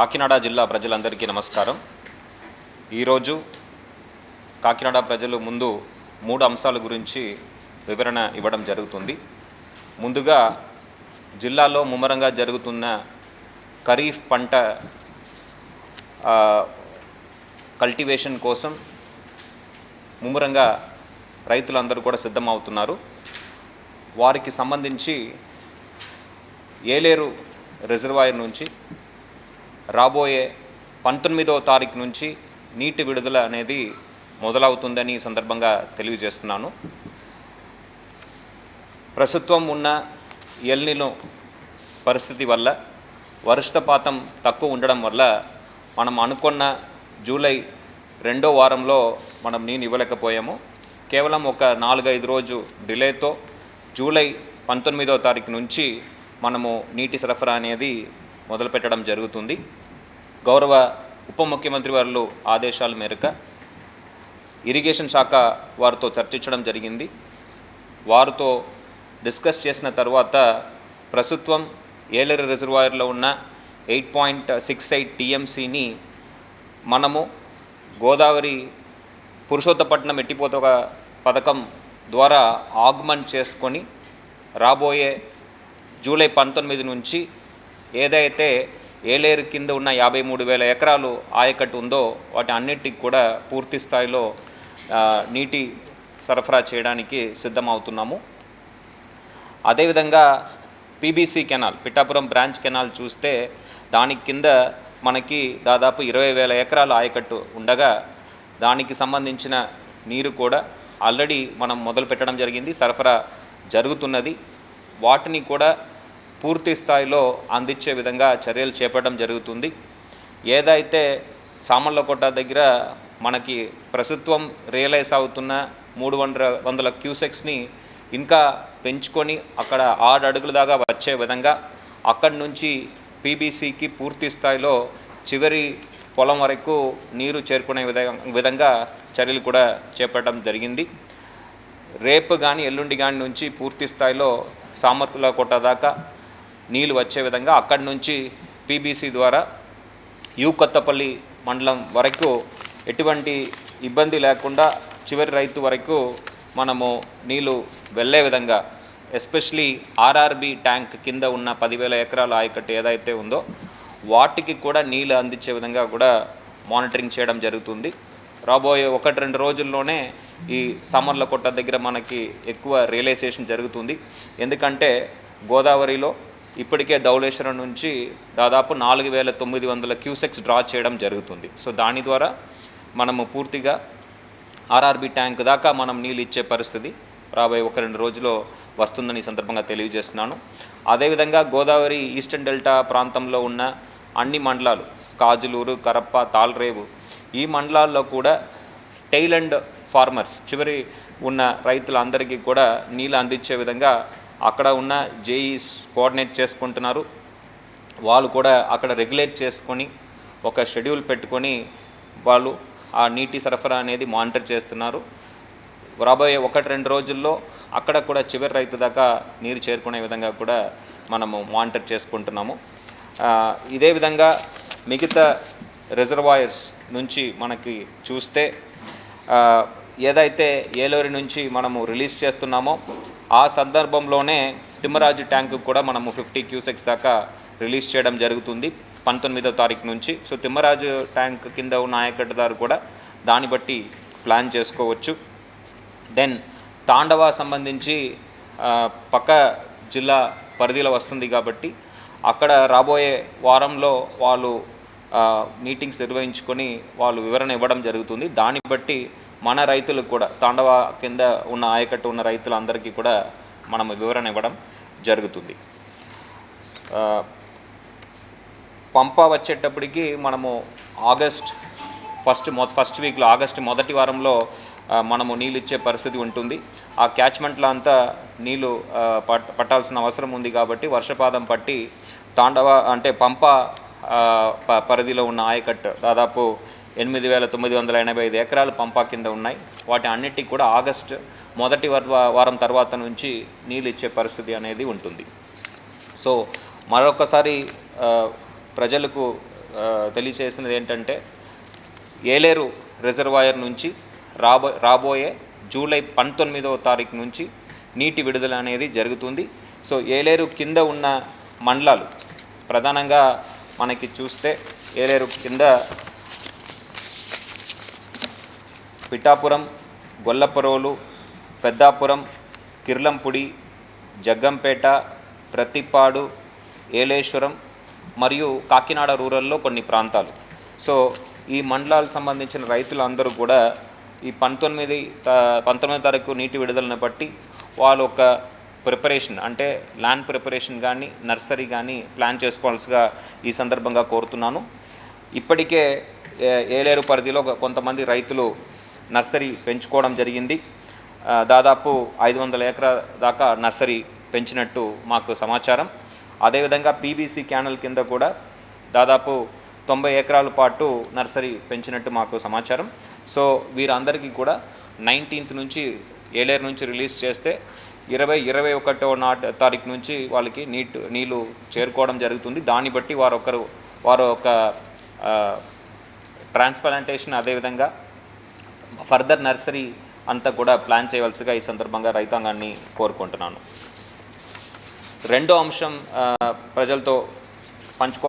కాకినాడ జిల్లా ప్రజలందరికీ నమస్కారం. ఈరోజు కాకినాడ ప్రజలు ముందు 3 అంశాల గురించి వివరణ ఇవ్వడం జరుగుతుంది. ముందుగా జిల్లాలో ముమ్మరంగా జరుగుతున్న ఖరీఫ్ పంట కల్టివేషన్ కోసం ముమ్మరంగా రైతులందరూ కూడా సిద్ధమవుతున్నారు. వారికి సంబంధించి ఏలేరు రిజర్వాయర్ నుంచి రాబోయే 19వ తారీఖు నుంచి నీటి విడుదల అనేది మొదలవుతుందని ఈ సందర్భంగా తెలియజేస్తున్నాను. ప్రస్తుతం ఉన్న ఎల్నినో పరిస్థితి వల్ల వర్షపాతం తక్కువ ఉండడం వల్ల మనం అనుకున్న జూలై 2వ వారంలో మనం నీళ్ళు ఇవ్వలేకపోయాము. కేవలం ఒక 4-5 రోజు డిలేతో జూలై 19వ తారీఖు నుంచి మనము నీటి సరఫరా అనేది మొదలుపెట్టడం జరుగుతుంది. గౌరవ ఉప ముఖ్యమంత్రి వారు ఆదేశాల మేరకు ఇరిగేషన్ శాఖ వారితో చర్చించడం జరిగింది. వారితో డిస్కస్ చేసిన తర్వాత ప్రస్తుతం ఏలేరు రిజర్వాయర్లో ఉన్న 8.68 టీఎంసీని మనము గోదావరి పురుషోత్తపట్నం ఎత్తిపోతల పథకం ద్వారా ఆగ్మెంట్ చేసుకొని రాబోయే జూలై 19 నుంచి ఏదైతే ఏలేరు కింద ఉన్న 53,000 ఎకరాలు ఆయకట్టు ఉందో వాటి అన్నిటికి కూడా పూర్తి స్థాయిలో నీటి సరఫరా చేయడానికి సిద్ధమవుతున్నాము. అదేవిధంగా PBC canal, Pithapuram branch canal చూస్తే దానికి కింద మనకి దాదాపు 20,000 ఎకరాలు ఆయకట్టు ఉండగా దానికి సంబంధించిన నీరు కూడా ఆల్రెడీ మనం మొదలు పెట్టడం జరిగింది, సరఫరా జరుగుతున్నది. వాటిని కూడా పూర్తి స్థాయిలో అందించే విధంగా చర్యలు చేపట్టడం జరుగుతుంది. ఏదైతే సామర్లకోట దగ్గర మనకి ప్రస్తుతం రియలైజ్ అవుతున్న 300 క్యూసెక్స్ని ఇంకా పెంచుకొని అక్కడ 6 అడుగుల దాకా వచ్చే విధంగా అక్కడి నుంచి పీబీసీకి పూర్తి స్థాయిలో చివరి పొలం వరకు నీరు చేరుకునే విధంగా చర్యలు కూడా చేపట్టడం జరిగింది. రేపు కానీ ఎల్లుండి కానీ నుంచి పూర్తి స్థాయిలో సామర్లకోట దాకా నీళ్ళు వచ్చే విధంగా అక్కడి నుంచి పీబీసీ ద్వారా కొత్తపల్లి మండలం వరకు ఎటువంటి ఇబ్బంది లేకుండా చివరి రైతు వరకు మనము నీళ్ళు వెళ్ళే విధంగా, ఎస్పెషలీ ఆర్ఆర్బి ట్యాంక్ కింద ఉన్న 10,000 ఎకరాల ఆయకట్టు ఏదైతే ఉందో వాటికి కూడా నీళ్ళు అందించే విధంగా కూడా మానిటరింగ్ చేయడం జరుగుతుంది. రాబోయే 1-2 రోజుల్లోనే ఈ సామర్లకోట దగ్గర మనకి ఎక్కువ రియలైజేషన్ జరుగుతుంది. ఎందుకంటే గోదావరిలో ఇప్పటికే ధవళేశ్వరం నుంచి దాదాపు 4,900 క్యూసెక్స్ డ్రా చేయడం జరుగుతుంది. సో దాని ద్వారా మనము పూర్తిగా ఆర్ఆర్బి ట్యాంక్ దాకా మనం నీళ్ళు ఇచ్చే పరిస్థితి రాబోయే 1-2 రోజుల్లో వస్తుందని ఈ సందర్భంగా తెలియజేస్తున్నాను. అదేవిధంగా గోదావరి ఈస్టర్న్ డెల్టా ప్రాంతంలో ఉన్న అన్ని మండలాలు, కాజులూరు, కరప్ప, తాల్రేవు, ఈ మండలాల్లో కూడా టైల్ అండ్ ఫార్మర్స్, చివరి ఉన్న రైతులందరికీ కూడా నీళ్ళు అందించే విధంగా అక్కడ ఉన్న జేఈస్ కోఆర్డినేట్ చేసుకుంటున్నారు. వాళ్ళు కూడా అక్కడ రెగ్యులేట్ చేసుకొని ఒక షెడ్యూల్ పెట్టుకొని వాళ్ళు ఆ నీటి సరఫరా అనేది మానిటర్ చేస్తున్నారు. రాబోయే 1-2 రోజుల్లో అక్కడ కూడా చివరి రైతు దాకా నీరు చేరుకునే విధంగా కూడా మనము మానిటర్ చేసుకుంటున్నాము. ఇదే విధంగా మిగతా రిజర్వాయర్స్ నుంచి మనకి చూస్తే ఏదైతే ఏలేరు నుంచి మనము రిలీజ్ చేస్తున్నామో ఆ సందర్భంలోనే తిమ్మరాజు ట్యాంకు కూడా మనము 50 క్యూసెక్స్ దాకా రిలీజ్ చేయడం జరుగుతుంది 19వ తారీఖు నుంచి. సో తిమ్మరాజు ట్యాంక్ కింద ఉన్న ఆయకట్టుదారు కూడా దాన్ని బట్టి ప్లాన్ చేసుకోవచ్చు. దెన్ తాండవ సంబంధించి పక్క జిల్లా పరిధిలో వస్తుంది కాబట్టి అక్కడ రాబోయే వారంలో వాళ్ళు మీటింగ్స్ నిర్వహించుకొని వాళ్ళు వివరణ ఇవ్వడం జరుగుతుంది. దాన్ని బట్టి మన రైతులకు కూడా తాండవ కింద ఉన్న ఆయకట్టు ఉన్న రైతులందరికీ కూడా మనం వివరణ ఇవ్వడం జరుగుతుంది. పంప వచ్చేటప్పటికి మనము ఫస్ట్ వీక్లో ఆగస్ట్ మొదటి వారంలో మనము నీళ్ళు ఇచ్చే పరిస్థితి ఉంటుంది. ఆ క్యాచ్మెంట్లో అంతా నీళ్ళు పట్టాల్సిన అవసరం ఉంది కాబట్టి వర్షపాతం పట్టి తాండవ అంటే పంప పరిధిలో ఉన్న ఆయకట్టు దాదాపు 8,985 ఎకరాలు పంపా కింద ఉన్నాయి. వాటి అన్నిటికీ కూడా ఆగస్టు మొదటి వారం తర్వాత నుంచి నీళ్ళు ఇచ్చే పరిస్థితి అనేది ఉంటుంది. సో మరొకసారి ప్రజలకు తెలియజేసినది ఏంటంటే ఏలేరు రిజర్వాయర్ నుంచి రాబోయే జూలై 19వ తారీఖు నుంచి నీటి విడుదల అనేది జరుగుతుంది. సో ఏలేరు కింద ఉన్న మండలాలు ప్రధానంగా మనకి చూస్తే ఏలేరు కింద పిఠాపురం, గొల్లపరోలు, పెద్దాపురం, కిర్లంపుడి, జగ్గంపేట, ప్రతిపాడు, ఏలేశ్వరం మరియు కాకినాడ రూరల్లో కొన్ని ప్రాంతాలు. సో ఈ మండలాలకు సంబంధించిన రైతులందరూ కూడా ఈ 19వ తారీఖు నీటి విడుదలను బట్టి వాళ్ళ ఒక ప్రిపరేషన్ అంటే ల్యాండ్ ప్రిపరేషన్ కానీ నర్సరీ కానీ ప్లాన్ చేసుకోవాల్సిగా ఈ సందర్భంగా కోరుతున్నాను. ఇప్పటికే ఏలేరు పరిధిలో కొంతమంది రైతులు నర్సరీ పెంచుకోవడం జరిగింది. దాదాపు 500 ఎకరాల దాకా నర్సరీ పెంచినట్టు మాకు సమాచారం. అదేవిధంగా పీబీసీ క్యానల్ కింద కూడా దాదాపు 90 ఎకరాల పాటు నర్సరీ పెంచినట్టు మాకు సమాచారం. సో వీరందరికీ కూడా 19th నుంచి ఏలేరు నుంచి రిలీజ్ చేస్తే 21వ తారీఖు నుంచి వాళ్ళకి నీళ్ళు చేరుకోవడం జరుగుతుంది. దాన్ని బట్టి వారు ఒక ట్రాన్స్ప్లాంటేషన్ అదేవిధంగా ఫర్దర్ నర్సరీ అంతా కూడా ప్లాన్ చేయవలసిగా ఈ సందర్భంగా రైతాంగాన్ని కోరుకుంటున్నాను. రెండో అంశం ప్రజలతో పంచుకో